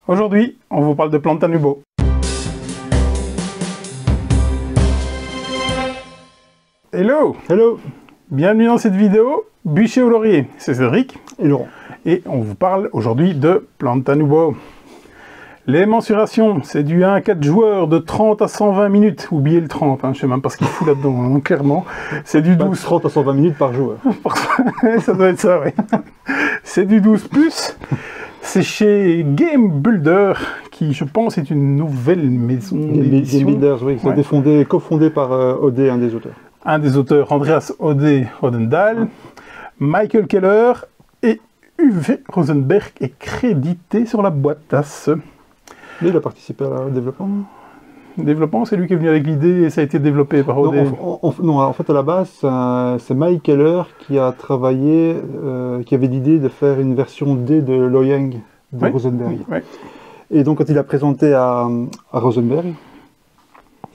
Aujourd'hui, on vous parle de Plantanubo. Hello! Hello! Bienvenue dans cette vidéo, Bûcher au laurier. C'est Cédric et Laurent. Et on vous parle aujourd'hui de Plantanubo. Les mensurations, c'est du 1 à 4 joueurs de 30 à 120 minutes. Oubliez le 30, je ne sais même pas ce qu'il fout là-dedans, hein, clairement. C'est du 12. 30 à 120 minutes par joueur. Ça doit être ça, oui. C'est du 12+. C'est chez Game Builder, qui, je pense, est une nouvelle maison d'édition. Game Builders, oui. C'est cofondé par Odé, un des auteurs. Un des auteurs, Andreas Odé Rodendahl, Michael Keller et Uwe Rosenberg est crédité sur la boîte à ce. Mais il a participé au développement. Développement, c'est lui qui est venu avec l'idée et ça a été développé par Odé. Non, en fait, à la base, c'est Mike Keller qui a travaillé, qui avait l'idée de faire une version D de Loyang de Rosenberg. Oui. Et donc, quand il a présenté à Rosenberg,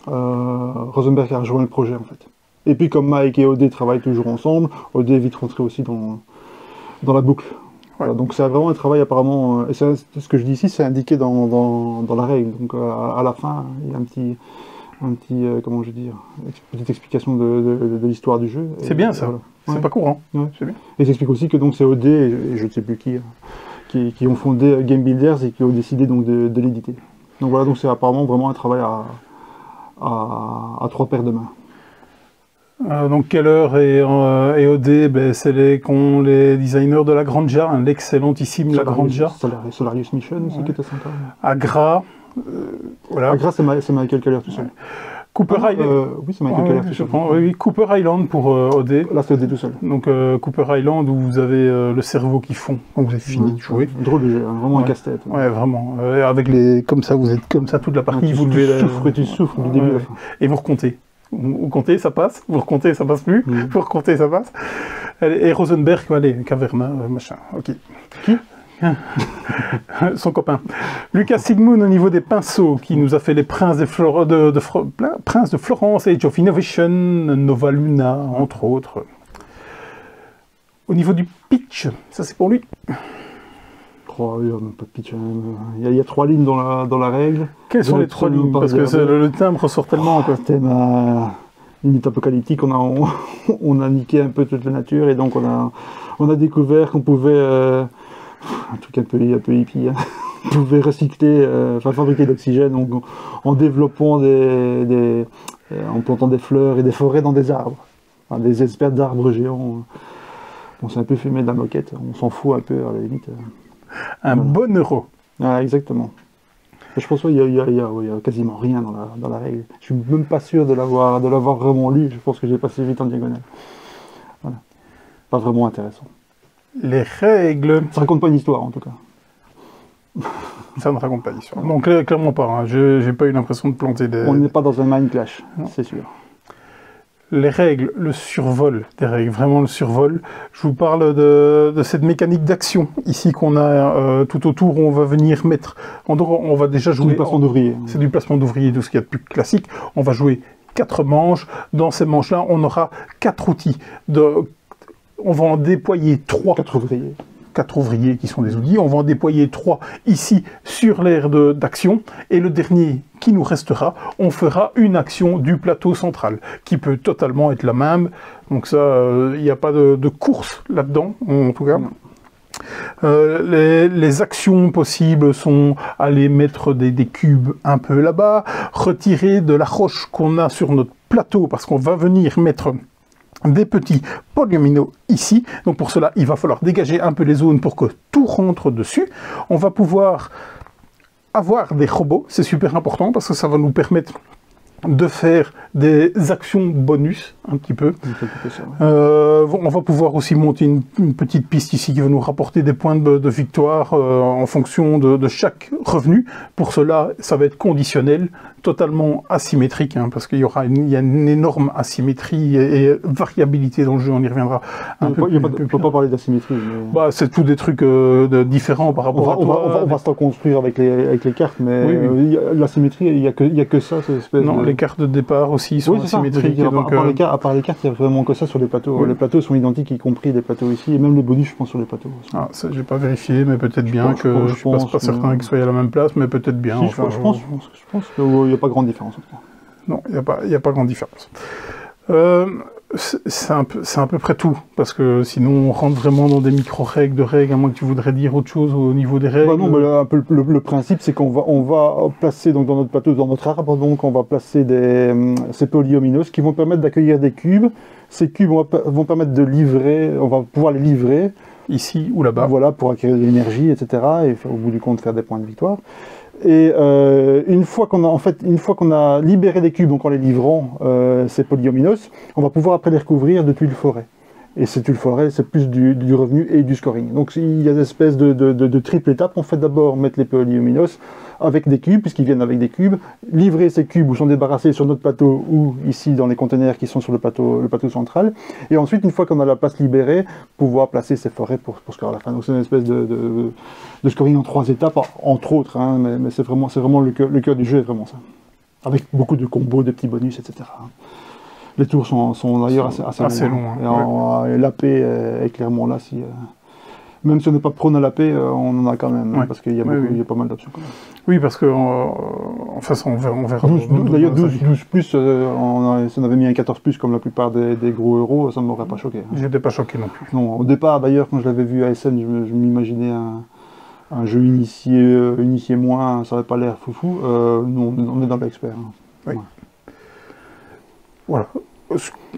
Rosenberg a rejoint le projet, en fait. Et puis, comme Mike et Odé travaillent toujours ensemble, Odé est vite rentré aussi dans la boucle. Voilà, donc c'est vraiment un travail apparemment, et ce que je dis ici, c'est indiqué dans la règle. Donc à la fin, il y a un petit comment je veux dire, petite explication de l'histoire du jeu. C'est bien ça, voilà. C'est pas courant. Ouais. C'est bien. Et j'explique aussi que donc c'est Odé et je ne sais plus qui ont fondé Game Builders et qui ont décidé donc de l'éditer. Donc voilà, donc c'est apparemment vraiment un travail à trois paires de mains. Donc Keller et Odé, c'est les designers de la Granja, l'excellentissime La Granja. Solarius Mission aussi qui était sympa. Agra, voilà. Agra c'est Michael Keller tout seul. Cooper Island. Oui, c'est Michael Keller tout seul. Oui, Cooper Island pour Odé. Là c'est Odé tout seul. Donc Cooper Island où vous avez le cerveau qui fond quand vous avez fini de jouer. Drôle de jeu, hein, vraiment un casse-tête. Ouais, vraiment. Avec comme ça, vous êtes comme ça toute la partie, vous levez tu souffres du début à la fin. Et vous recomptez. Vous comptez, ça passe. Vous recomptez, ça passe plus. Vous recomptez, ça passe. Et Rosenberg, allez, Caverna, machin. Ok. Qui? Son copain. Lucas Sigmund au niveau des pinceaux, qui nous a fait les Princes de Florence, Age of Innovation, Nova Luna, entre autres. Au niveau du pitch, ça c'est pour lui. Il y a 3 lignes dans la règle. Quelles sont les 3 lignes? Parce que le timbre ressort tellement. Thème limite apocalyptique, on a niqué un peu toute la nature et donc on a découvert qu'on pouvait, un truc un peu hippie, hein, on pouvait recycler, fabriquer de l'oxygène en développant en plantant des fleurs et des forêts dans des arbres. Enfin, des espèces d'arbres géants. On s'est un peu fumé de la moquette, on s'en fout un peu à la limite. Un bon euro. Ah, exactement. Je pense qu'il y a quasiment rien dans la règle. Je suis même pas sûr de l'avoir vraiment lu. Je pense que j'ai passé vite en diagonale. Voilà. Pas vraiment intéressant. Les règles. Ça raconte pas une histoire en tout cas. Ça ne raconte pas l'histoire. Non, clairement pas. Hein. J'ai pas eu l'impression de planter des. On n'est pas dans un mind clash, c'est sûr. Les règles, le survol des règles, vraiment le survol. Je vous parle de cette mécanique d'action ici qu'on a tout autour où on va venir mettre. On va déjà jouer. C'est du placement d'ouvriers. C'est du placement d'ouvriers, tout ce qu'il y a de plus classique. On va jouer 4 manches. Dans ces manches-là, on aura 4 outils. On va en déployer 3. 4 ouvriers. 4 ouvriers qui sont des outils. On va en déployer 3 ici sur l'aire d'action. Et le dernier qui nous restera, on fera une action du plateau central qui peut totalement être la même. Donc ça, il n'y a pas de course là-dedans, en tout cas. Les actions possibles sont aller mettre des cubes un peu là-bas, retirer de la roche qu'on a sur notre plateau parce qu'on va venir mettre des petits polyomino ici. Donc pour cela, il va falloir dégager un peu les zones pour que tout rentre dessus. On va pouvoir avoir des robots, c'est super important parce que ça va nous permettre de faire des actions bonus, un petit peu. On va pouvoir aussi monter une petite piste ici qui va nous rapporter des points de victoire en fonction de chaque revenu. Pour cela, ça va être conditionnel, totalement asymétrique, hein, parce qu'il y a une énorme asymétrie et variabilité dans le jeu, on y reviendra un peu plus. On ne peut pas parler d'asymétrie. Mais... c'est tous des trucs différents par rapport à toi. On va se construire avec les cartes, mais oui. L'asymétrie, il n'y a que ça, cette espèce les cartes de départ aussi sont asymétriques. À part les cartes, il n'y a vraiment que ça sur les plateaux. Oui. Les plateaux sont identiques, y compris les plateaux ici, et même les bonus, je pense, sur les plateaux aussi. Ah, ça, j'ai pas vérifié, mais peut-être bien que je ne suis pas certain qu'ils soient à la même place, mais peut-être bien. Si, enfin, je pense qu'il n'y a pas grande différence. En tout cas. Non, il n'y a pas grande différence. C'est à peu près tout, parce que sinon on rentre vraiment dans des micro-règles de règles, à moins que tu voudrais dire autre chose au niveau des règles. Bah non, mais là, un peu le principe, c'est qu'on va placer donc, dans notre plateau, dans notre arbre, donc on va placer ces polyominoes qui vont permettre d'accueillir des cubes. Ces cubes vont permettre de livrer, on va pouvoir les livrer. Ici ou là-bas. Voilà, pour acquérir de l'énergie, etc. Et au bout du compte faire des points de victoire. Et une fois qu'on a libéré des cubes, donc en les livrant, ces polyominoes, on va pouvoir après les recouvrir de tuiles forêt. Et ces tuiles forêt, c'est plus du revenu et du scoring. Donc il y a des espèces de triple étape. On fait d'abord mettre les polyominoes avec des cubes, puisqu'ils viennent avec des cubes, livrer ces cubes ou s'en débarrasser sur notre plateau ou ici dans les containers qui sont sur le plateau central. Et ensuite, une fois qu'on a la place libérée, pouvoir placer ces forêts pour scorer à la fin. Donc c'est une espèce de scoring en 3 étapes, entre autres, hein, mais c'est vraiment le cœur du jeu, est vraiment ça. Avec beaucoup de combos, de petits bonus, etc. Les tours sont d'ailleurs assez longs. Et l'AP est clairement là. Même si on n'est pas prône à l'AP, on en a quand même, parce qu'il y a pas mal d'options. Oui, parce que enfin, on verra. D'ailleurs, 12 plus, si on avait mis un 14 plus comme la plupart des gros euros, ça ne m'aurait pas choqué. Hein. J'étais pas choqué non plus. Non, au départ, d'ailleurs, quand je l'avais vu à SN, je m'imaginais un jeu initié moins, ça n'avait pas l'air foufou. Nous, on est dans l'expert. Hein. Oui. Ouais. Voilà.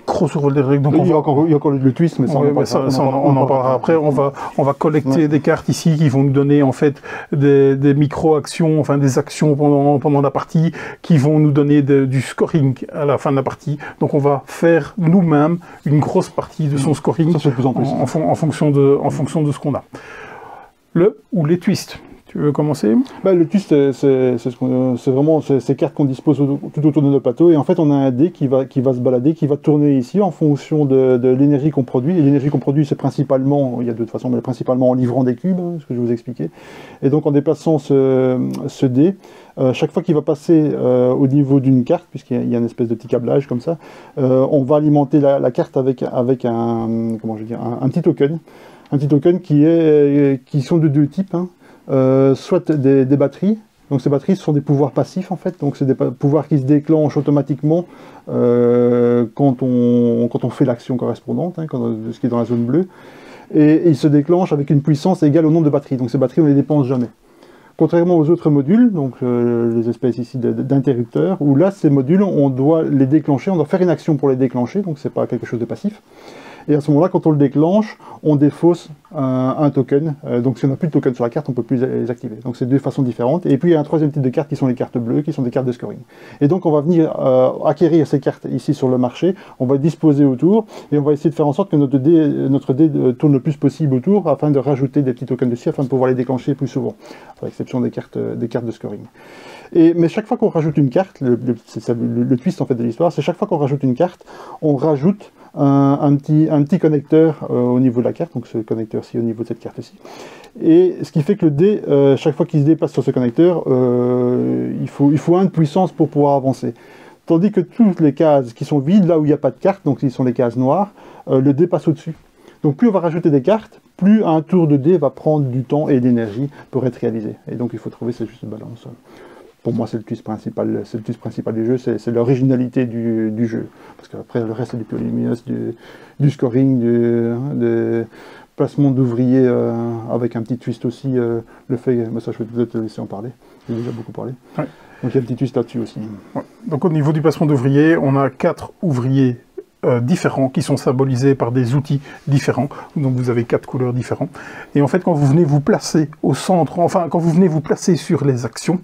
Grosso rôle des règles. Donc il y a encore le twist, mais ça, on en parlera après. On va collecter des cartes ici qui vont nous donner en fait des micro-actions, enfin des actions pendant la partie, qui vont nous donner du scoring à la fin de la partie. Donc on va faire nous-mêmes une grosse partie de son scoring en fonction de ce qu'on a. Le ou les twists. Tu veux commencer? Le twist, c'est vraiment ces cartes qu'on dispose tout autour de notre plateau. Et en fait, on a un dé qui va se balader, qui va tourner ici en fonction de l'énergie qu'on produit. Et l'énergie qu'on produit, c'est principalement, il y a d'autres façons, mais principalement en livrant des cubes, ce que je vais vous expliquer. Et donc, en déplaçant ce dé, chaque fois qu'il va passer au niveau d'une carte, puisqu'il y a une espèce de petit câblage comme ça, on va alimenter la carte avec un petit token. Un petit token qui sont de deux types. Hein. Soit des batteries, donc ces batteries sont des pouvoirs passifs en fait, donc c'est des pouvoirs qui se déclenchent automatiquement quand on fait l'action correspondante, hein, ce qui est dans la zone bleue, et ils se déclenchent avec une puissance égale au nombre de batteries, donc ces batteries on ne les dépense jamais. Contrairement aux autres modules, donc les espèces ici d'interrupteurs, où là ces modules on doit les déclencher, on doit faire une action pour les déclencher, donc c'est pas quelque chose de passif. Et à ce moment-là, quand on le déclenche, on défausse un token. Donc si on n'a plus de token sur la carte, on ne peut plus les activer. Donc c'est deux façons différentes. Et puis il y a un troisième type de cartes qui sont les cartes bleues, qui sont des cartes de scoring. Et donc on va venir acquérir ces cartes ici sur le marché, on va disposer autour, et on va essayer de faire en sorte que notre dé tourne le plus possible autour, afin de rajouter des petits tokens dessus, afin de pouvoir les déclencher plus souvent, à l'exception des cartes de scoring. Mais chaque fois qu'on rajoute une carte, le twist en fait de l'histoire, c'est chaque fois qu'on rajoute une carte, on rajoute un petit connecteur au niveau de la carte, donc ce connecteur-ci au niveau de cette carte-ci. Et ce qui fait que le dé, chaque fois qu'il se déplace sur ce connecteur, il faut 1 de puissance pour pouvoir avancer. Tandis que toutes les cases qui sont vides, là où il n'y a pas de carte, donc ils sont les cases noires, le dé passe au-dessus. Donc plus on va rajouter des cartes, plus un tour de dé va prendre du temps et de l'énergie pour être réalisé. Et donc il faut trouver cette juste balance. Pour moi, c'est le twist principal du jeu, c'est l'originalité du jeu. Parce qu'après, le reste, c'est du polyominoes, du scoring, du placement d'ouvriers avec un petit twist aussi. Le fait, ça, je vais peut-être te laisser en parler. J'ai déjà beaucoup parlé. Ouais. Donc, il y a un petit twist là-dessus aussi. Ouais. Donc, au niveau du placement d'ouvriers, on a 4 ouvriers différents qui sont symbolisés par des outils différents. Donc, vous avez 4 couleurs différentes. Et en fait, quand vous venez vous placer au centre, enfin, quand vous venez vous placer sur les actions,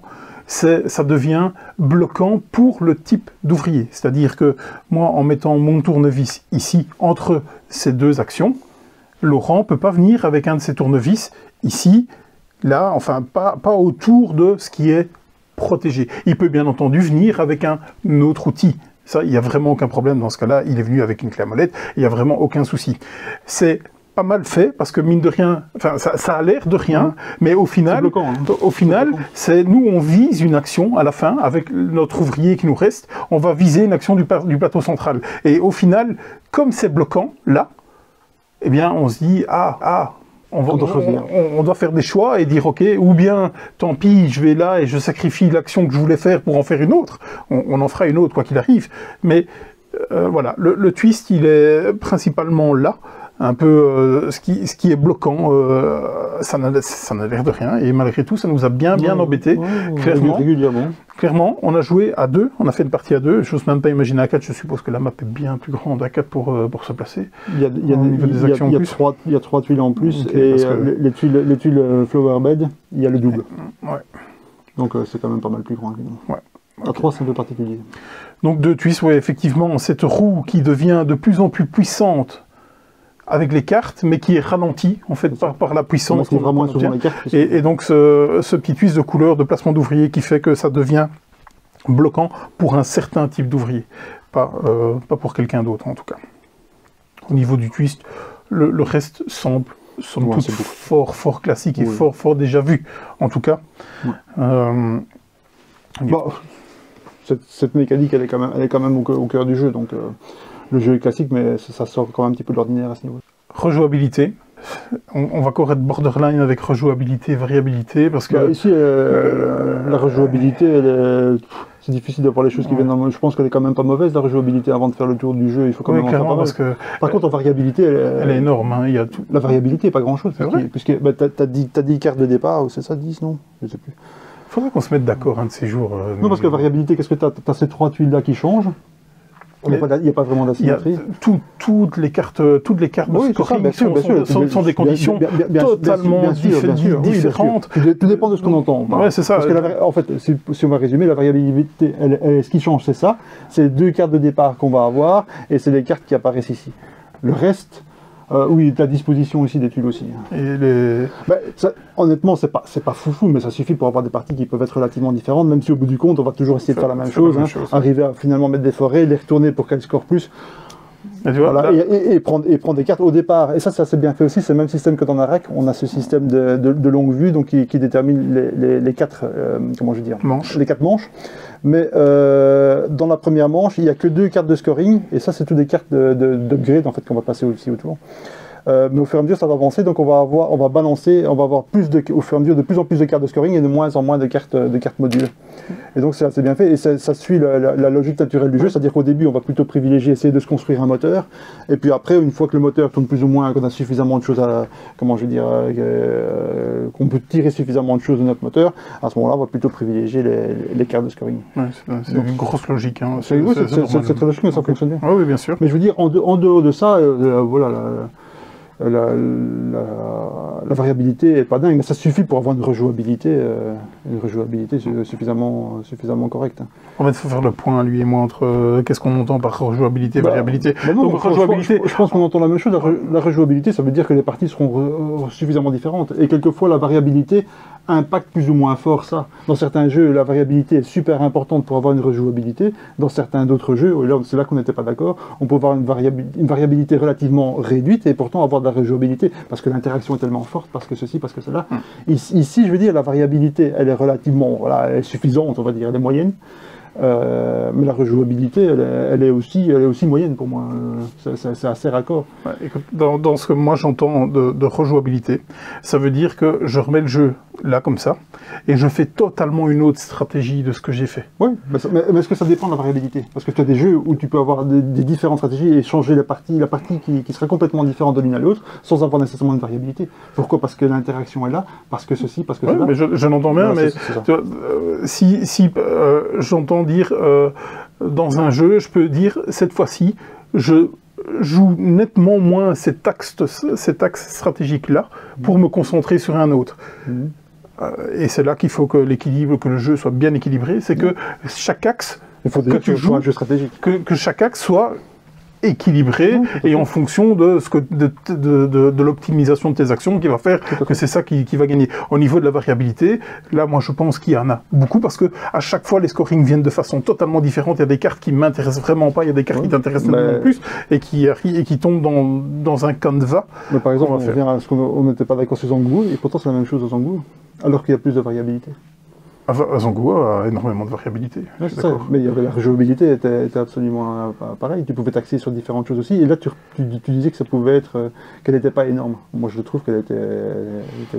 ça devient bloquant pour le type d'ouvrier. C'est-à-dire que moi, en mettant mon tournevis ici, entre ces deux actions, Laurent ne peut pas venir avec un de ses tournevis ici, là, enfin, pas autour de ce qui est protégé. Il peut bien entendu venir avec un autre outil. Ça, il n'y a vraiment aucun problème dans ce cas-là. Il est venu avec une clé à molette, il n'y a vraiment aucun souci. C'est pas mal fait, parce que mine de rien, enfin ça a l'air de rien, mais au final, bloquant, hein. c'est nous on vise une action à la fin, avec notre ouvrier qui nous reste, on va viser une action du plateau central. Et au final, comme c'est bloquant, là, eh bien on se dit, on doit faire des choix et dire ok, ou bien tant pis, je vais là et je sacrifie l'action que je voulais faire pour en faire une autre. On en fera une autre quoi qu'il arrive. Mais voilà, le twist il est principalement là, un peu ce qui est bloquant. Ça n'a l'air de rien et malgré tout ça nous a bien embêté. Clairement, on a joué à 2, on a fait une partie à 2, je n'ose même pas imaginer à 4, je suppose que la map est bien plus grande à 4 pour se placer. Il y a 3 tuiles en plus, okay, et les tuiles flower bed, il y a le double. Ouais. Donc c'est quand même pas mal plus grand. Ouais. Okay. À 3 c'est un peu particulier. Donc 2 twists, oui, effectivement, cette roue qui devient de plus en plus puissante avec les cartes, mais qui est ralenti en fait par la puissance qu'on vraiment souvent les cartes. Et donc ce petit twist de couleur, de placement d'ouvrier qui fait que ça devient bloquant pour un certain type d'ouvrier, pas pour quelqu'un d'autre en tout cas. Au niveau du twist, le reste semble toute fort classique et fort déjà vu en tout cas. Cette mécanique elle est quand même au cœur du jeu, donc le jeu est classique, mais ça sort quand même un petit peu de l'ordinaire à ce niveau. Rejouabilité. On va encore être borderline avec rejouabilité, variabilité, parce que... ici, la rejouabilité, c'est difficile d'avoir les choses qui viennent dans le... Je pense qu'elle est quand même pas mauvaise, la rejouabilité, avant de faire le tour du jeu, il faut quand même en faire pas mal. Par contre, en variabilité, elle est énorme. Hein, il y a tout... La variabilité n'est pas grand-chose, puisque t'as 10 cartes de départ, c'est ça, 10, non? Je sais plus. Il faudrait qu'on se mette d'accord un de ces jours. Non, parce que la variabilité, qu'est-ce que t'as ces 3 tuiles-là qui changent. Il n'y a pas vraiment d'asymétrie. Toutes les cartes de scoring sont des conditions totalement différentes. Tout dépend de ce qu'on entend. Ouais, c'est ça. Parce que en fait, si on va résumer, la variabilité, ce qui change, c'est ça. C'est 2 cartes de départ qu'on va avoir, et c'est les cartes qui apparaissent ici. Le reste, oui, la disposition aussi des tuiles aussi. Honnêtement, c'est pas foufou, mais ça suffit pour avoir des parties qui peuvent être relativement différentes, même si au bout du compte, on va toujours essayer de faire la même chose. Arriver à finalement mettre des forêts, les retourner pour qu'elles scorent plus. Et prendre des cartes au départ. Et ça c'est bien fait aussi, c'est le même système que dans Narek. On a ce système de longue vue donc qui détermine les 4 les 4 manches. Mais dans la première manche, il n'y a que 2 cartes de scoring, et ça c'est toutes des cartes d'upgrade en fait qu'on va passer aussi autour. Mais au fur et à mesure ça va avancer, donc on va avoir au fur et à mesure de plus en plus de cartes de scoring et de moins en moins de cartes modules. Et donc c'est assez bien fait, et ça suit la logique naturelle du jeu, c'est-à-dire qu'au début on va plutôt privilégier essayer de se construire un moteur, et puis après une fois que le moteur tourne plus ou moins, qu'on a suffisamment de choses qu'on peut tirer suffisamment de choses de notre moteur, à ce moment-là on va plutôt privilégier les cartes de scoring. Ouais, c'est une grosse logique. Hein. C'est très logique, mais ça fonctionne bien. Oui, bien sûr. Mais je veux dire, en dehors de ça, voilà... La variabilité est pas dingue, mais ça suffit pour avoir une rejouabilité suffisamment correcte. En fait, il faut faire le point, lui et moi, entre qu'est-ce qu'on entend par rejouabilité, variabilité. Donc, je pense qu'on entend la même chose. La rejouabilité, ça veut dire que les parties seront suffisamment différentes. Et quelquefois, la variabilité impacte plus ou moins fort ça. Dans certains jeux, la variabilité est super importante pour avoir une rejouabilité. Dans certains d'autres jeux, c'est là qu'on n'était pas d'accord, on peut avoir une variabilité relativement réduite et pourtant avoir de la rejouabilité parce que l'interaction est tellement forte, parce que ceci, parce que cela. Ici, je veux dire, la variabilité, elle est relativement elle est suffisante, on va dire, elle est moyenne. Mais la rejouabilité, elle est aussi moyenne pour moi. C'est assez raccord. Ouais, écoute, dans ce que moi j'entends de rejouabilité, ça veut dire que je remets le jeu là comme ça, et je fais totalement une autre stratégie de ce que j'ai fait. Oui, mais est-ce que ça dépend de la variabilité? Parce que tu as des jeux où tu peux avoir des différentes stratégies et changer la partie qui sera complètement différente de l'une à l'autre, sans avoir nécessairement une variabilité. Pourquoi? Parce que l'interaction est là, parce que ceci, parce que cela. Mais je l'entends bien, mais tu vois, si j'entends dire dans un jeu, je peux dire cette fois-ci, je joue nettement moins cet axe stratégique-là pour me concentrer sur un autre. Et c'est là qu'il faut que le jeu soit bien équilibré, c'est que chaque axe que tu joues un jeu stratégique. Que chaque axe soit équilibré et en fonction de, de l'optimisation de tes actions qui va faire que c'est ça qui va gagner. Au niveau de la variabilité, là, moi, je pense qu'il y en a beaucoup parce que à chaque fois, les scorings viennent de façon totalement différente. Il y a des cartes qui m'intéressent vraiment pas, il y a des cartes qui t'intéressent plus et qui tombent dans un canevas. Mais par exemple, on revient à ce qu'on n'était pas d'accord sur Zangoulou et pourtant c'est la même chose à Zangoulou, alors qu'il y a plus de variabilité. Zangoulou a énormément de variabilité. Ouais, mais il y avait la rejouabilité était absolument pareille. Tu pouvais t'axer sur différentes choses aussi. Et là, tu disais que ça pouvait être qu'elle n'était pas énorme. Moi, je trouve qu'elle était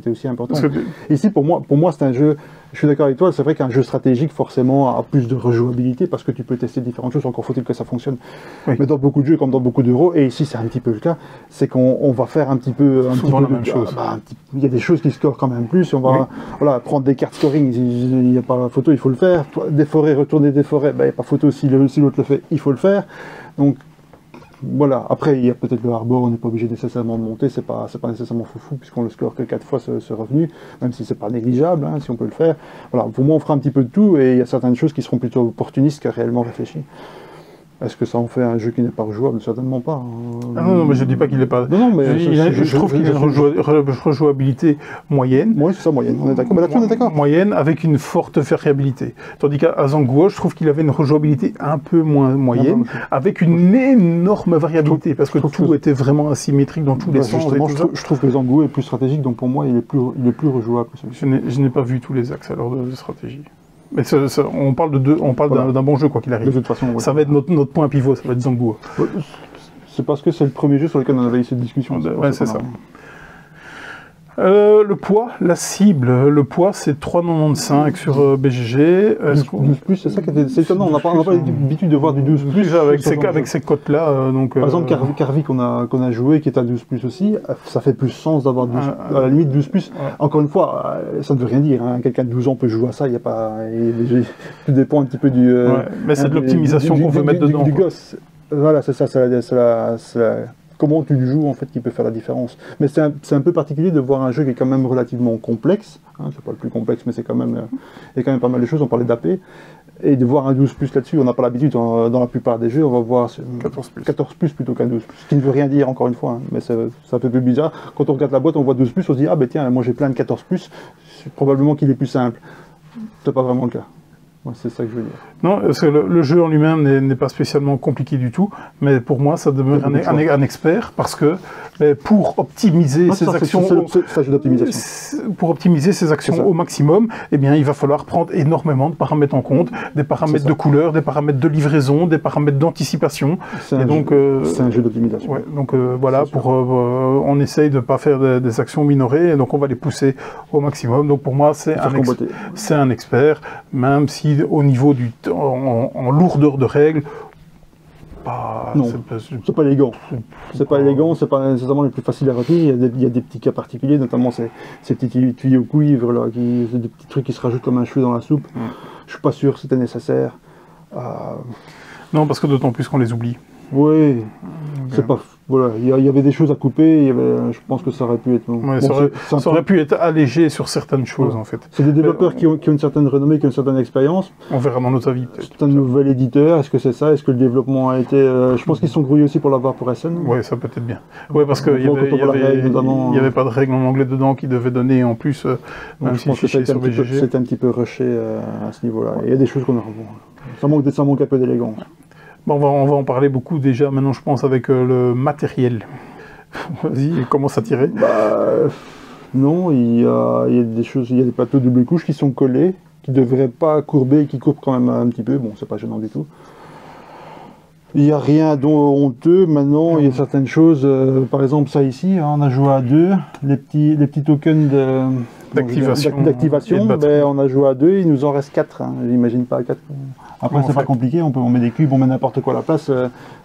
aussi importante. Ici, pour moi, c'est un jeu. Je suis d'accord avec toi. C'est vrai qu'un jeu stratégique, forcément, a plus de rejouabilité parce que tu peux tester différentes choses. Encore faut-il que ça fonctionne. Oui. Mais dans beaucoup de jeux, comme dans beaucoup d'euros, et ici, c'est un petit peu le cas, c'est qu'on va faire un petit peu la même chose. Il y a des choses qui scorent quand même plus. On va prendre des cartes scoring. Il n'y a pas photo, il faut le faire. Des forêts, retourner des forêts, il n'y a pas photo, si l'autre le fait, il faut le faire. Donc voilà, après il y a peut-être le harbor, on n'est pas obligé nécessairement de monter, c'est pas nécessairement foufou puisqu'on le score que 4 fois ce revenu, même si c'est pas négligeable, si on peut le faire. Voilà, pour moi on fera un petit peu de tout et il y a certaines choses qui seront plutôt opportunistes que réellement réfléchies. Est-ce que ça en fait un jeu qui n'est pas rejouable? Certainement pas. Non, mais je ne dis pas qu'il n'est pas... Non, mais je trouve qu'il a une rejouabilité moyenne. Oui, c'est ça, moyenne, on est d'accord. Mais là-dessus, on est d'accord. Moyenne, avec une forte variabilité. Tandis qu'à Zangoulou, je trouve qu'il avait une rejouabilité un peu moins moyenne, avec une énorme variabilité, parce que tout était vraiment asymétrique dans tous les sens. Je trouve que Zangoulou est plus stratégique, donc pour moi, il est plus rejouable. Je n'ai pas vu tous les axes alors de stratégie. Mais on parle d'un bon jeu, quoi qu'il arrive. De toute façon, ça va être notre point pivot, ça va être Zangoulou. C'est parce que c'est le premier jeu sur lequel on avait eu cette discussion. Ouais, c'est ça. Le poids, la cible, le poids c'est 3,95 sur BGG. 12+, c'est ça qui était étonnant, on n'a pas l'habitude de voir du 12+. Avec ces cotes-là. Par exemple, Carvi qu'on a joué, qui est à 12+, aussi, ça fait plus sens d'avoir 12+. À la limite, 12+. Ouais. Encore une fois, ça ne veut rien dire. Quelqu'un de 12 ans peut jouer à ça, il n'y a pas. Tout dépend un petit peu du. Mais c'est de l'optimisation qu'on veut mettre dedans. Du gosse. Voilà, c'est ça, comment tu le joues en fait qui peut faire la différence. Mais c'est un peu particulier de voir un jeu qui est quand même relativement complexe, c'est pas le plus complexe mais c'est quand même, il y a quand même pas mal de choses, on parlait d'AP, et de voir un 12+ là-dessus, on n'a pas l'habitude, dans la plupart des jeux on va voir 14+ plutôt qu'un 12+, ce qui ne veut rien dire encore une fois, mais c'est un peu plus bizarre. Quand on regarde la boîte on voit 12+, on se dit ah ben tiens moi j'ai plein de 14+, probablement qu'il est plus simple. C'est pas vraiment le cas. Ouais, c'est ça que je veux dire. Non, le jeu en lui-même n'est pas spécialement compliqué du tout, mais pour moi, ça demeure un expert parce que pour optimiser ses actions, pour optimiser ses actions au maximum, eh bien, il va falloir prendre énormément de paramètres en compte, des paramètres de couleur, des paramètres de livraison, des paramètres d'anticipation. C'est un jeu d'optimisation. Ouais, donc voilà, on essaye de ne pas faire des actions minorées, et donc on va les pousser au maximum. Donc pour moi, c'est un expert, même si au niveau en lourdeur de règles, c'est pas élégant. C'est pas élégant, c'est pas nécessairement le plus facile à retenir. Il y a des petits cas particuliers, notamment ces petits tuyaux cuivre, là, des petits trucs qui se rajoutent comme un cheveu dans la soupe. Je suis pas sûr que c'était nécessaire. Non, parce que d'autant plus qu'on les oublie. Oui, c'est pas. Voilà, il y avait des choses à couper, je pense que ça aurait pu être... ça aurait pu être allégé sur certaines choses, en fait. C'est des développeurs qui ont une certaine renommée, qui ont une certaine expérience. On verra dans notre avis, peut-être. C'est un nouvel éditeur, est-ce que c'est ça? Est-ce que le développement a été... je pense qu'ils sont grouillés aussi pour l'avoir pour SN. Oui, ça peut être bien. Oui, parce qu'il n'y avait pas de règles en anglais dedans qui devaient donner en plus... je pense que c'était un petit peu rushé à ce niveau-là. Il y a des choses qu'on a revues. Ça manque un peu d'élégance. Bon, on va en parler beaucoup déjà, maintenant je pense, avec le matériel. Vas-y, commence à tirer. Non, il y a des choses, il y a des plateaux double couche qui sont collés, qui ne devraient pas courber et qui courbent quand même un petit peu. Bon, c'est pas gênant du tout. Il n'y a rien de honteux. Maintenant, il y a certaines choses, par exemple ça ici, on a joué à 2, les petits tokens d'activation, on a joué à 2, il nous en reste 4, j'imagine pas 4. Après c'est pas compliqué, on met des cubes, on met n'importe quoi à la place,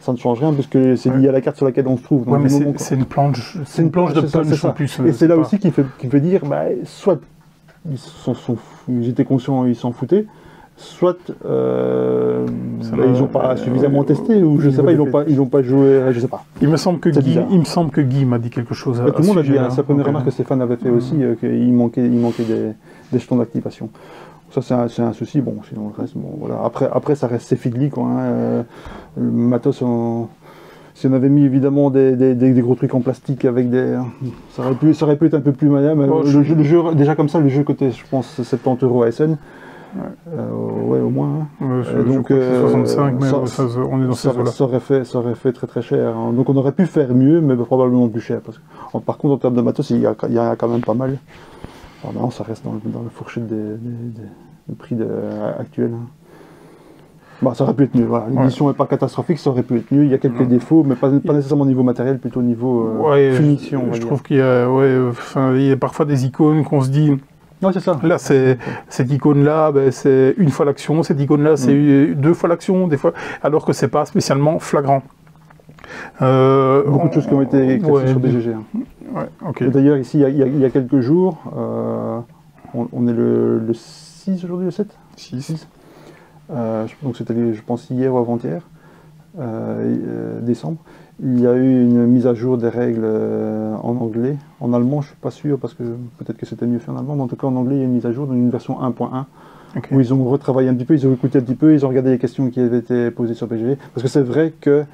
ça ne change rien puisque c'est lié à la carte sur laquelle on se trouve. Ouais, mais c'est une planche de punch en plus. Et c'est là aussi qu'il fait dire, soit ils étaient conscients, ils s'en foutaient, soit ils n'ont pas suffisamment testé, ou je sais pas, ils n'ont pas joué, je sais pas. Il me semble que Guy m'a dit quelque chose. Tout le monde a dit, c'est la première remarque que Stéphane avait fait aussi, qu'il manquait des jetons d'activation. Ça c'est un souci, bon, sinon le reste, bon voilà. Après ça reste, c'est fiddly quoi, hein. Le matos, si on avait mis évidemment des gros trucs en plastique avec ça aurait pu être un peu plus maniable. Le jeu, déjà comme ça, le jeu coûtait, je pense, 70 € à SN. Ouais, au moins. Hein. Donc 65, mais on est dans ces eaux-là. Ça aurait fait très très cher. Hein. Donc on aurait pu faire mieux, mais probablement plus cher. Parce que, par contre, en termes de matos, il y a quand même pas mal. Alors maintenant, ça reste dans le fourchette des prix actuels. Hein. Bah, ça aurait pu être mieux. Voilà. L'édition n'est pas catastrophique, ça aurait pu être mieux. Il y a quelques défauts, mais pas nécessairement au niveau matériel, plutôt au niveau finition. Je trouve qu'il y a parfois des icônes qu'on se dit. Ouais, c'est ça. Là, cette icône-là, c'est une fois l'action. Cette icône-là, c'est 2 fois l'action, des fois, alors que c'est pas spécialement flagrant. Beaucoup de choses qui ont été classées sur BGG. Hein. Ouais, okay. D'ailleurs, ici, il y a quelques jours, on est le 6 aujourd'hui, le 7 6. Donc c'était, je pense, hier ou avant-hier, décembre. Il y a eu une mise à jour des règles en anglais. En allemand, je ne suis pas sûr, parce que peut-être que c'était mieux fait en allemand, mais en tout cas en anglais, il y a une mise à jour dans une version 1.1, où ils ont retravaillé un petit peu, ils ont écouté un petit peu, ils ont regardé les questions qui avaient été posées sur BGG, parce que c'est vrai que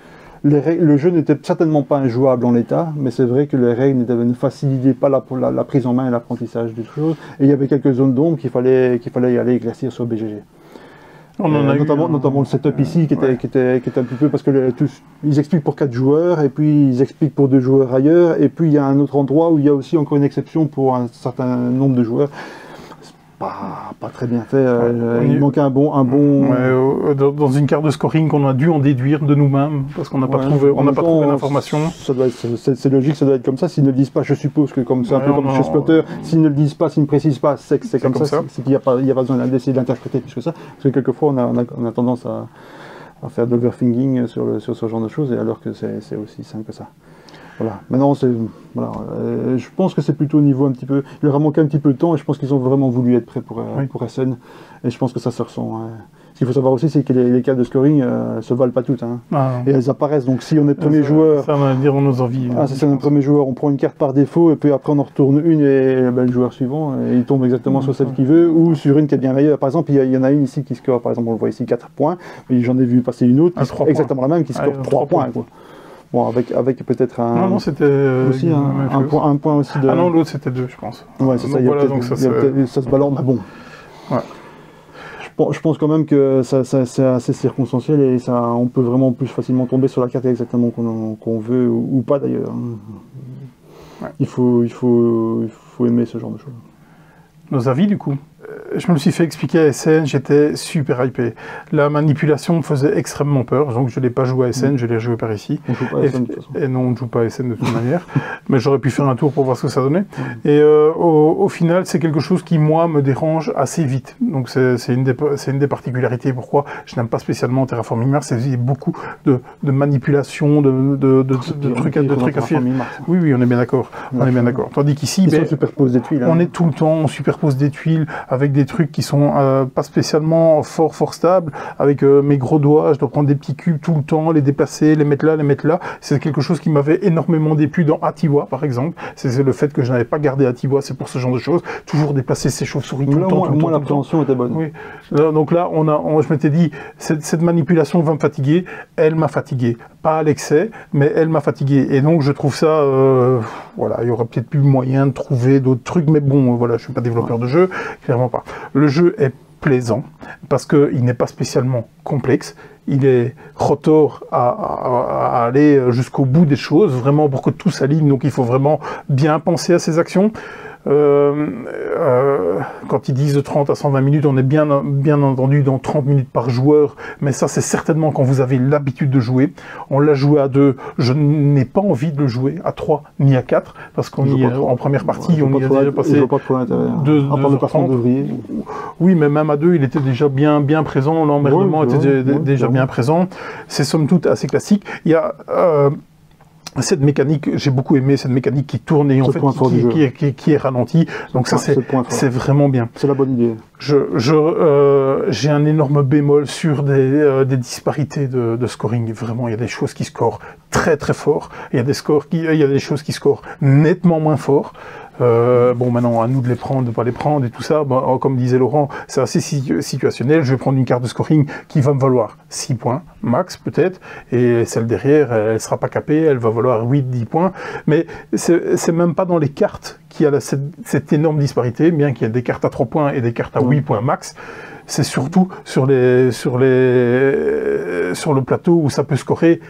le jeu n'était certainement pas injouable en l'état, mais c'est vrai que les règles ne facilitaient pas la prise en main et l'apprentissage du chose, et il y avait quelques zones d'ombre qu'il fallait y aller éclaircir sur BGG. Notamment le setup ici qui était un petit peu, parce que ils expliquent pour 4 joueurs et puis ils expliquent pour 2 joueurs ailleurs, et puis il y a un autre endroit où il y a aussi encore une exception pour un certain nombre de joueurs. C'est pas très bien fait, il manque un bon... dans une carte de scoring qu'on a dû en déduire de nous-mêmes parce qu'on n'a pas trouvé l'information. C'est logique, ça doit être comme ça. S'ils ne le disent pas, je suppose que comme c'est un peu comme chez Splotter, s'ils ne le disent pas, s'ils ne précisent pas, c'est que c'est comme ça. C'est qu'il n'y a pas besoin d'essayer d'interpréter plus que ça. Parce que quelquefois on a tendance à faire de l'overthinking sur ce genre de choses, et alors que c'est aussi simple que ça. Voilà. Maintenant, je pense que c'est plutôt au niveau un petit peu... Il leur a manqué un petit peu de temps, et je pense qu'ils ont vraiment voulu être prêts pour SN, et je pense que ça se ressent. Hein. Ce qu'il faut savoir aussi, c'est que les cartes de scoring ne se valent pas toutes. Hein. Et elles apparaissent, donc si on est premier joueur... Ça va dire nos envies. C'est notre premier joueur, on prend une carte par défaut, et puis après on en retourne une, et le joueur suivant, et il tombe exactement sur celle qu'il veut, ou sur une qui est bien meilleure. Par exemple, il y en a une ici qui score, par exemple, on le voit ici, 4 points, mais j'en ai vu passer une autre, exactement la même, qui score 3 points. Quoi. Bon, avec peut-être un... Non, c'était... aussi un point aussi de... Ah non, l'autre c'était 2, je pense. Ouais, c'est ça, ça se balance, mais bon. Ouais. Je pense quand même que c'est assez circonstanciel, et on peut vraiment plus facilement tomber sur la carte exactement qu'on veut, ou pas d'ailleurs. Ouais. Il faut aimer ce genre de choses. Nos avis du coup. Je me suis fait expliquer à SN, j'étais super hypé. La manipulation me faisait extrêmement peur, donc je ne l'ai pas joué à SN, je l'ai joué par ici. On joue pas à SN de toute façon. Et non, on ne joue pas à SN de toute manière, mais j'aurais pu faire un tour pour voir ce que ça donnait. Et au final, c'est quelque chose qui, moi, me dérange assez vite. Donc c'est une des particularités pourquoi je n'aime pas spécialement Terraforming Mars, c'est qu'il y a beaucoup de manipulation, de trucs à faire. Oui, on est bien d'accord. Tandis qu'ici, on superpose des tuiles. On est tout le temps, on superpose des tuiles, avec des trucs qui sont pas spécialement fort stables, avec mes gros doigts, je dois prendre des petits cubes tout le temps, les déplacer, les mettre là. C'est quelque chose qui m'avait énormément déplu dans Atiwa, par exemple. C'est le fait que je n'avais pas gardé Atiwa, c'est pour ce genre de choses. Toujours déplacer ces chauves-souris tout le temps. Moi, l'appréhension était bonne. Oui. Donc là, je m'étais dit, cette manipulation va me fatiguer. Elle m'a fatigué. Pas à l'excès, mais elle m'a fatigué. Et donc, je trouve ça... voilà, il y aurait peut-être plus moyen de trouver d'autres trucs, mais bon, voilà, je suis pas développeur de jeu, clairement pas. Le jeu est plaisant, parce qu'il n'est pas spécialement complexe, il est rotor à aller jusqu'au bout des choses, vraiment pour que tout s'aligne, donc il faut vraiment bien penser à ses actions. Quand ils disent de 30 à 120 minutes, on est bien entendu dans 30 minutes par joueur, mais ça c'est certainement quand vous avez l'habitude de jouer. On l'a joué à 2, je n'ai pas envie de le jouer à 3 ni à 4, parce qu'on y est en première partie, on y a déjà passé 2 d'ouvriers. Oui, mais même à 2, il était déjà bien présent, l'emmerdement était déjà bien présent. C'est somme toute assez classique. Il y a cette mécanique, j'ai beaucoup aimé cette mécanique qui tourne et en fait qui est ralentie. Donc ça c'est vraiment bien. C'est la bonne idée. J'ai un énorme bémol sur des disparités de scoring. Vraiment, il y a des choses qui scorent très très fort. Il y a des choses qui scorent nettement moins fort. Bon, maintenant, à nous de les prendre, de pas les prendre et tout ça. Bon, comme disait Laurent, c'est assez situationnel. Je vais prendre une carte de scoring qui va me valoir 6 points, max peut-être, et celle derrière, elle sera pas capée, elle va valoir 8-10 points. Mais c'est même pas dans les cartes qu'il y a cette énorme disparité, bien qu'il y ait des cartes à 3 points et des cartes à 8 points max. C'est surtout sur le plateau où ça peut scorer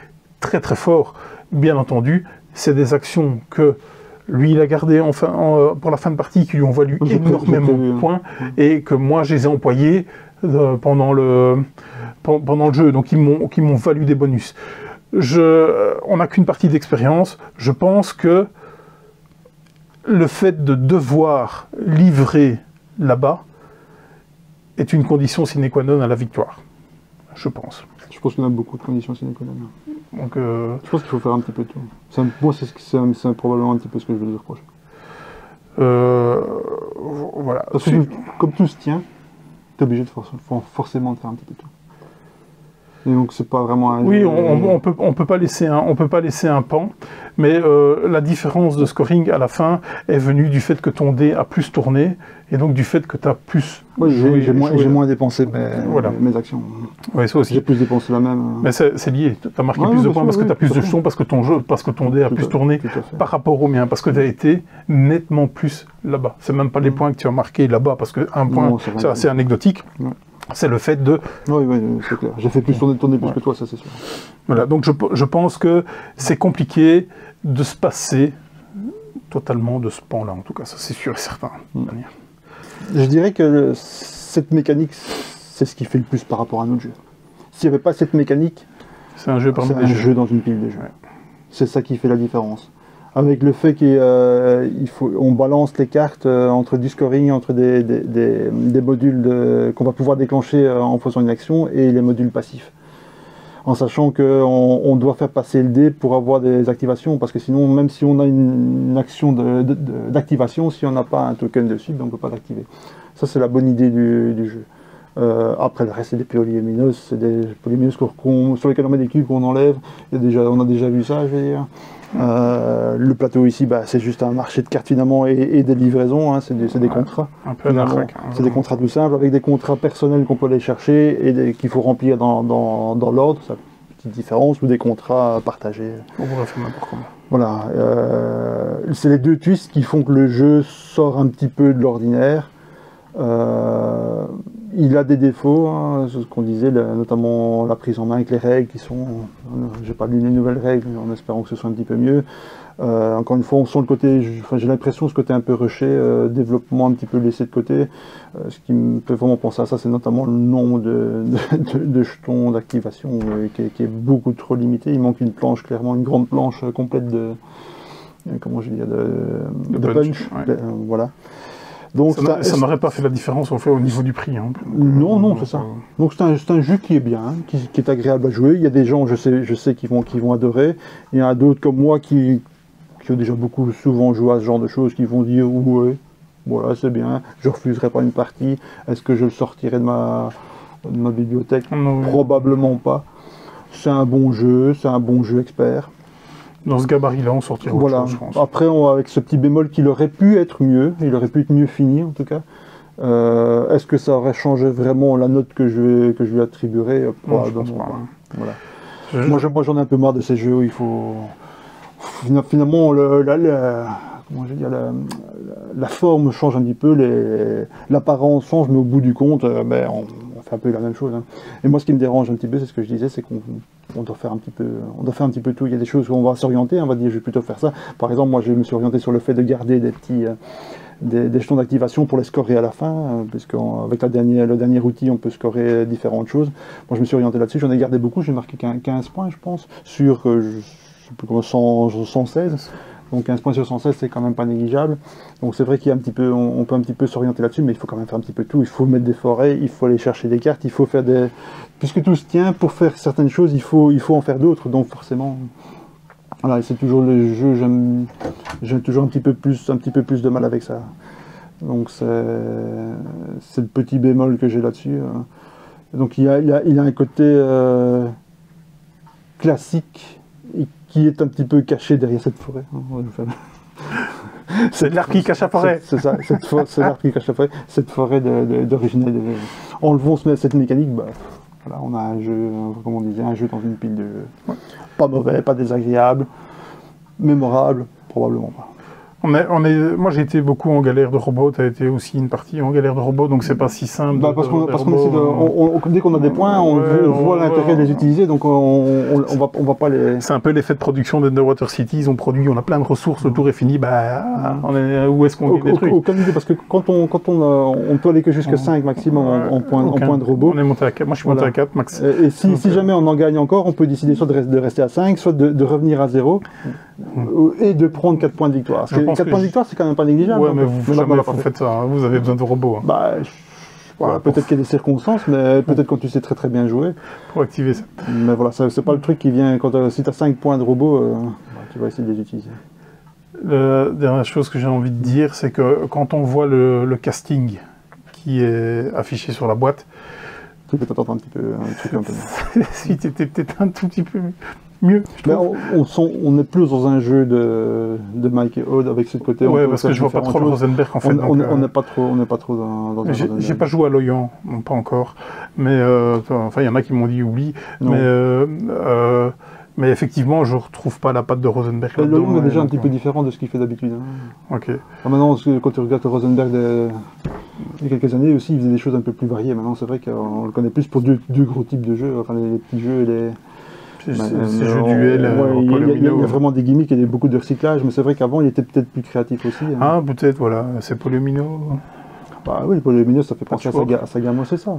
très très fort. Bien entendu, c'est des actions que lui, il a gardé pour la fin de partie, qui lui ont valu énormément de points, et que moi, je les ai employés pendant le jeu, donc qui m'ont valu des bonus. On n'a qu'une partie d'expérience. Je pense que le fait de devoir livrer là-bas est une condition sine qua non à la victoire, je pense. Je pense qu'on a beaucoup de conditions sine qua non. Donc, je pense qu'il faut faire un petit peu de tout. Moi, c'est probablement un petit peu ce que je vais lui reprocher. Voilà. Parce que comme tout se tient, tu es obligé de forcément de faire un petit peu de tout. Et donc c'est pas vraiment oui, on peut pas laisser un pan, mais la différence de scoring à la fin est venue du fait que ton dé a plus tourné, et donc du fait que tu as plus... Oui, j'ai moins dépensé mes actions. Oui, ça aussi. J'ai plus dépensé la même. Mais c'est lié. Tu as marqué plus de points parce que tu as plus de jetons, parce que ton dé a plus tourné par rapport au mien, parce que tu as été nettement plus là-bas. C'est même pas les points que tu as marqués là-bas, parce qu'un point, c'est assez anecdotique. Ouais. C'est le fait de... Oui, c'est clair. J'ai fait plus tourner plus que toi, ça c'est sûr. Voilà, donc je pense que c'est compliqué de se passer totalement de ce pan-là, en tout cas, ça c'est sûr et certain. Je dirais que cette mécanique, c'est ce qui fait le plus par rapport à notre jeu. S'il n'y avait pas cette mécanique, c'est un jeu jeu dans une pile de jeux. Ouais. C'est ça qui fait la différence. Avec le fait qu'on balance les cartes entre du scoring, entre des modules qu'on va pouvoir déclencher en faisant une action, et les modules passifs. En sachant qu'on doit faire passer le dé pour avoir des activations, parce que sinon, même si on a une action d'activation, si on n'a pas un token dessus, ben on ne peut pas l'activer. Ça, c'est la bonne idée du jeu. Après, le reste, c'est des polylumineuses, sur lesquels on met des cubes qu'on enlève. On a déjà vu ça, je veux dire. Le plateau ici, c'est juste un marché de cartes finalement et des livraisons, hein, c'est des contrats. Un peu anarchique. C'est des contrats tout simples, avec des contrats personnels qu'on peut aller chercher et qu'il faut remplir dans l'ordre, c'est une petite différence, ou des contrats partagés. On pourrait faire n'importe comment. Voilà, c'est les deux twists qui font que le jeu sort un petit peu de l'ordinaire. Il a des défauts, hein, ce qu'on disait, notamment la prise en main avec les règles qui sont... J'ai pas lu les nouvelles règles, en espérant que ce soit un petit peu mieux. Encore une fois, on sent le côté... j'ai l'impression ce côté un peu rushé, développement un petit peu laissé de côté. Ce qui me fait vraiment penser à ça, c'est notamment le nombre de jetons d'activation qui est beaucoup trop limité. Il manque une planche, clairement, une grande planche complète de... Comment je veux dire, de punch. Ouais. Voilà. Donc ça n'aurait pas fait la différence au niveau du prix. Hein. Non, c'est ça. Donc c'est un jeu qui est bien, hein, qui est agréable à jouer. Il y a des gens, je sais qui vont adorer. Il y en a d'autres comme moi qui ont déjà souvent joué à ce genre de choses, qui vont dire ouais, voilà, c'est bien, je refuserai pas une partie. Est-ce que je le sortirai de ma bibliothèque? Probablement pas. C'est un bon jeu expert. Dans ce gabarit-là, on sortira autre chose, je pense. Après, avec ce petit bémol qu'il aurait pu être mieux, il aurait pu être mieux fini en tout cas. Est-ce que ça aurait changé vraiment la note que je lui attribuerais? Probablement pas. Voilà. Moi j'en ai un peu marre de ces jeux où il faut... Finalement, la forme change un petit peu, l'apparence change, mais au bout du compte, on fait un peu la même chose. Hein. Et moi, ce qui me dérange un petit peu, c'est ce que je disais, c'est qu'on doit faire un petit peu tout. Il y a des choses où on va s'orienter, on va dire, je vais plutôt faire ça. Par exemple, moi, je me suis orienté sur le fait de garder des jetons d'activation pour les scorer à la fin, puisqu'avec le dernier outil, on peut scorer différentes choses. Moi, je me suis orienté là-dessus, j'en ai gardé beaucoup, j'ai marqué 15 points, je pense, sur, je sais plus comment, 116. Donc 15 points sur 116, c'est quand même pas négligeable. Donc c'est vrai qu'il y a on peut un petit peu s'orienter là-dessus, mais il faut quand même faire un petit peu tout. Il faut mettre des forêts, il faut aller chercher des cartes, il faut faire puisque tout se tient, pour faire certaines choses, il faut en faire d'autres. Donc forcément, Voilà, c'est toujours le jeu, j'ai toujours un petit peu plus de mal avec ça. Donc c'est le petit bémol que j'ai là-dessus. Donc il y a un côté classique et qui est un petit peu caché derrière cette forêt. C'est l'arbre qui cache la forêt. C'est ça, c'est l'arbre qui cache la forêt. Cette forêt d'original. Enlevons cette mécanique, bah, voilà, on a un jeu, comme on disait, un jeu dans une pile de jeux. Ouais. Pas mauvais, pas désagréable, mémorable, probablement pas. Moi j'ai été beaucoup en galère de robots, tu as été aussi une partie en galère de robots, donc c'est pas si simple. Bah parce qu'on essaie dès qu'on a des points, on voit l'intérêt de les utiliser, donc on va pas les... C'est un peu l'effet de production d'Underwater City, on a plein de ressources, le tour est fini, où est-ce qu'on gagne des trucs? Aucune idée, parce que quand on peut aller que jusqu'à 5 maximum en points de robot. On est monté à 4, moi je suis monté à 4 max. Et si jamais on en gagne encore, on peut décider soit de rester à 5, soit de revenir à 0, et de prendre 4 points de victoire. 4 points de victoire, c'est quand même pas négligeable. Ouais, mais vous faites ça, hein. Vous avez besoin de robots. Hein. Bah, voilà, peut-être qu'il y a des circonstances, mais peut-être quand tu sais très très bien jouer. Pour activer ça. Mais voilà, c'est pas le truc qui vient, si tu as 5 points de robots, tu vas essayer de les utiliser. La dernière chose que j'ai envie de dire, c'est que quand on voit le casting qui est affiché sur la boîte, tu peux t'attendre un petit peu. Si tu étais peut-être un tout petit peu mieux. Mais on n'est plus dans un jeu de Mike et Odd avec ce côté. Ouais, parce que je vois pas trop le Rosenberg en fait. On n'est pas trop dans un Rosenberg. J'ai pas joué à Loyan, non, pas encore. Mais enfin, il y en a qui m'ont dit oublie. Mais effectivement, je retrouve pas la patte de Rosenberg. Le Loyan est déjà un petit peu différent de ce qu'il fait d'habitude. Hein. Ok. Maintenant, quand tu regardes le Rosenberg il y a quelques années aussi, il faisait des choses un peu plus variées. Maintenant, c'est vrai qu'on le connaît plus pour deux gros types de jeux, enfin les petits jeux et les... Ces jeux duels, il y a vraiment des gimmicks et beaucoup de recyclage, mais c'est vrai qu'avant il était peut-être plus créatif aussi. Hein. Ah, peut-être, voilà, c'est Polyomino. Bah oui, Polyomino, ça fait penser à Sagamo, c'est ça.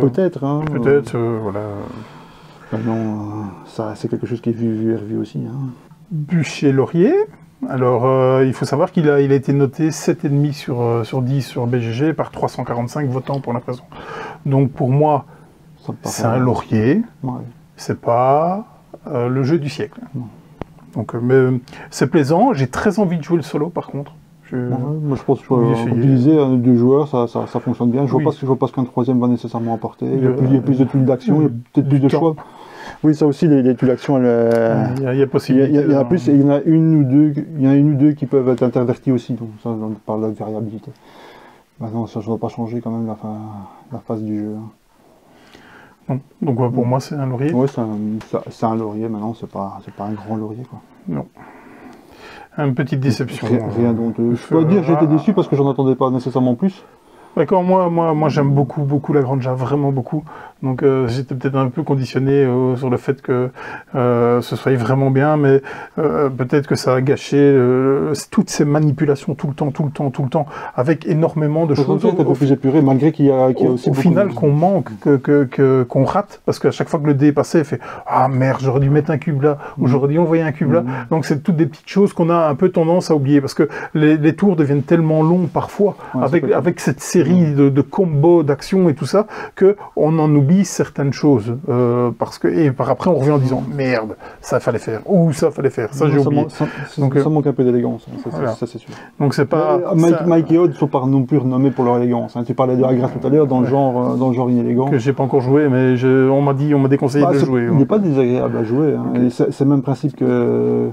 Peut-être. Hein, peut-être, voilà. Non, ça, c'est quelque chose qui est vu et revu aussi. Hein. Bûcher-Laurier. Alors, il faut savoir qu'il a été noté 7,5 sur 10 sur BGG par 345 votants pour la présent. Donc pour moi, c'est un laurier. Ouais. C'est pas le jeu du siècle. Donc, c'est plaisant. J'ai très envie de jouer le solo, par contre. Moi, je pense que utiliser deux joueurs, ça fonctionne bien. Je vois pas ce qu'un troisième va nécessairement apporter. Il y a plus de tuiles d'action, il y a peut-être plus de choix. Oui, ça aussi, les tuiles d'action, il y a possibilité. Il y en a plus, et il y en a une ou deux qui peuvent être interverties aussi. Donc, ça, on parle de la variabilité. Maintenant, ça ne va pas changer quand même la phase du jeu. Non. Donc pour moi c'est un laurier. Oui, c'est un laurier, maintenant c'est pas un grand laurier quoi. Non. Une petite déception. Rien d'honteux. Je peux dire que j'étais déçu parce que j'en attendais pas nécessairement plus. D'accord, moi j'aime beaucoup la Granja, vraiment beaucoup. Donc j'étais peut-être un peu conditionné sur le fait que ce soit vraiment bien, mais peut-être que ça a gâché toutes ces manipulations tout le temps, avec énormément de choses. Un peu plus épuré, malgré qu'il y a aussi au final qu'on manque, qu'on rate, parce qu'à chaque fois que le dé est passé, il fait « Ah merde, j'aurais dû mettre un cube là, ou j'aurais dû envoyer un cube là ». Donc c'est toutes des petites choses qu'on a un peu tendance à oublier, parce que les tours deviennent tellement longs parfois, avec cette série de combos, d'actions et tout ça, qu'on en oublie certaines choses. Et par après, on revient en disant « Merde, ça fallait faire » ou « Ça fallait faire ». Ça, j'ai oublié. Ça manque un peu d'élégance, ça c'est sûr. Donc c'est pas... Mike et Odd ne sont pas non plus renommés pour leur élégance. Hein. Tu parlais de Agra tout à l'heure, dans le genre inélégant. Que j'ai pas encore joué, mais on m'a déconseillé de jouer. Il n'est pas désagréable à jouer. Hein. Okay. C'est le même principe que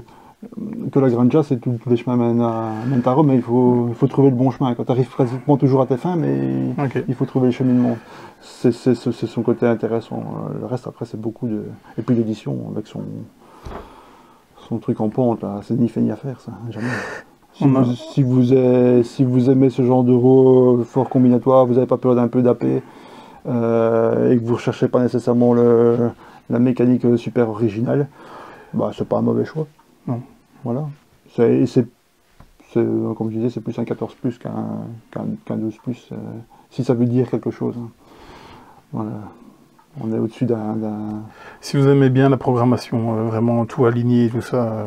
la Granja, c'est tous les chemins mènent à Rome, mais il faut trouver le bon chemin. Quand tu arrives pratiquement toujours à tes fins, mais il faut trouver le cheminement. C'est son côté intéressant. Le reste, après, c'est beaucoup de... Et puis l'édition, avec son truc en pente, là, c'est ni fait ni à faire, ça, jamais. Si vous aimez ce genre d'euro fort combinatoire, vous n'avez pas peur d'un peu d'AP, et que vous ne recherchez pas nécessairement la mécanique super originale, bah, c'est pas un mauvais choix. Non. Voilà. Comme je disais, c'est plus un 14 plus qu'un 12 plus, si ça veut dire quelque chose. Hein. Voilà. On est au-dessus d'un... Si vous aimez bien la programmation, vraiment tout aligné, tout ça,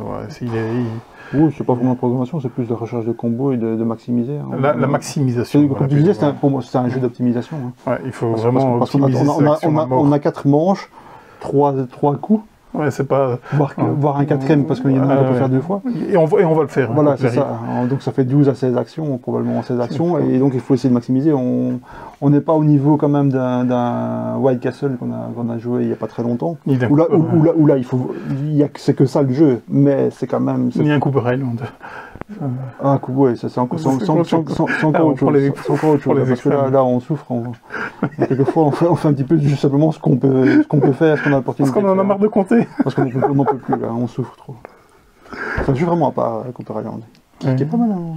Oui, c'est pas vraiment la programmation, c'est plus de recherche de combos et de maximiser. Hein. La maximisation. Comme tu disais, pour moi, c'est un jeu d'optimisation. Hein. Ouais, il faut vraiment optimiser. On a 4 manches, 3 coups. Ouais, c'est pas... Voire un 4e, parce qu'il y en a un qu'on peut faire 2 fois. Et on va le faire. Voilà, c'est ça. Donc ça fait 12 à 16 actions, probablement 16 actions, et donc il faut essayer de maximiser. On n'est pas au niveau quand même d'un White Castle qu'on a joué il n'y a pas très longtemps, où là c'est que ça le jeu, mais c'est quand même... Il y a un Cooper Island. Un coup, ouais, ça c'est encore autre chose. Parce que là on souffre. Quelquefois on fait un petit peu juste simplement ce qu'on peut faire, ce qu'on a l'opportunité. Parce qu'on en a marre de compter. Parce qu'on n'en peut plus, là, on souffre trop. C'est un jeu vraiment à part, Cooper Island. Qui est pas mal. Hein.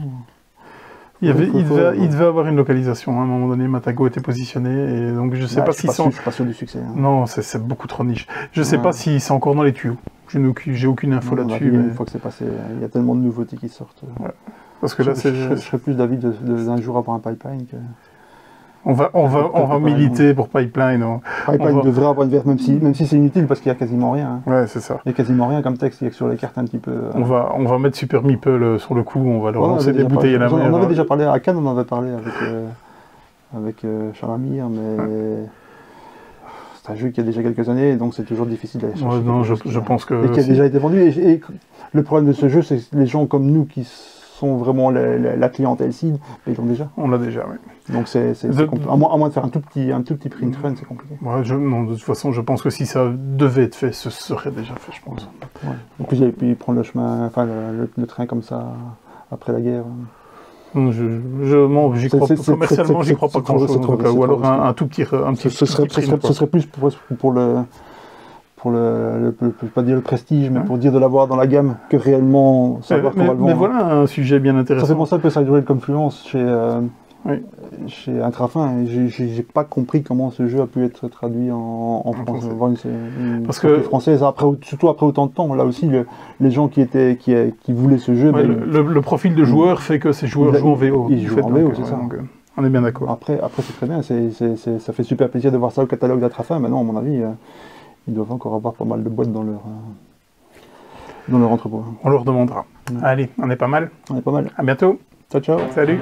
Il devait avoir une localisation. À un moment donné, Matago était positionné. Et donc je sais pas si je suis pas sûr du succès. Hein. Non, c'est beaucoup trop niche. Je sais pas si c'est encore dans les tuyaux. J'ai aucune info là-dessus. Une fois que c'est passé, il y a tellement de nouveautés qui sortent. Ouais. Parce que là, je serais plus d'avis d'un jour avoir un pipeline que... On va militer pour Pipeline. Pipeline devrait avoir une version, même si c'est inutile parce qu'il n'y a quasiment rien. Ouais, c'est ça. Il n'y a quasiment rien comme texte, il y a que sur les cartes un petit peu. On va mettre Super Meeple sur le coup, on va leur lancer des bouteilles à la main. On avait déjà parlé, à Cannes on en avait parlé avec Charles Amir, mais c'est un jeu qui a déjà quelques années, donc c'est toujours difficile d'aller chercher. Ouais, non, je pense que... Et qui a déjà été vendu. Et le problème de ce jeu, c'est que les gens comme nous qui sont vraiment la clientèle cible, ils l'ont déjà. On l'a déjà, oui. Donc à moins de faire un tout petit print run, c'est compliqué. Ouais, non, de toute façon, je pense que si ça devait être fait, ce serait déjà fait, je pense. Ouais. Et puis, et puis prendre le chemin, enfin le train comme ça après la guerre. J'y crois pas, commercialement, j'y crois pas grand-chose, ou alors un tout petit... Ce serait plus pour pas dire le prestige, mais pour dire de l'avoir dans la gamme, que réellement savoir qu'on va le vendre. Mais voilà un sujet bien intéressant. Ça fait penser un peu à Duel Confluence chez Intrafin, et j'ai pas compris comment ce jeu a pu être traduit en français. Parce que française, surtout après autant de temps, là aussi, les gens qui voulaient ce jeu... Ouais, le profil de joueur fait que ces joueurs jouent en VO. Ils jouent en VO, c'est ça. Donc, on est bien d'accord. Après c'est très bien, ça fait super plaisir de voir ça au catalogue d'Intrafin. Maintenant, à mon avis... ils doivent encore avoir pas mal de boîtes dans leur entrepôt. On leur demandera. Allez, on est pas mal. On est pas mal. À bientôt. Ciao, ciao. Salut.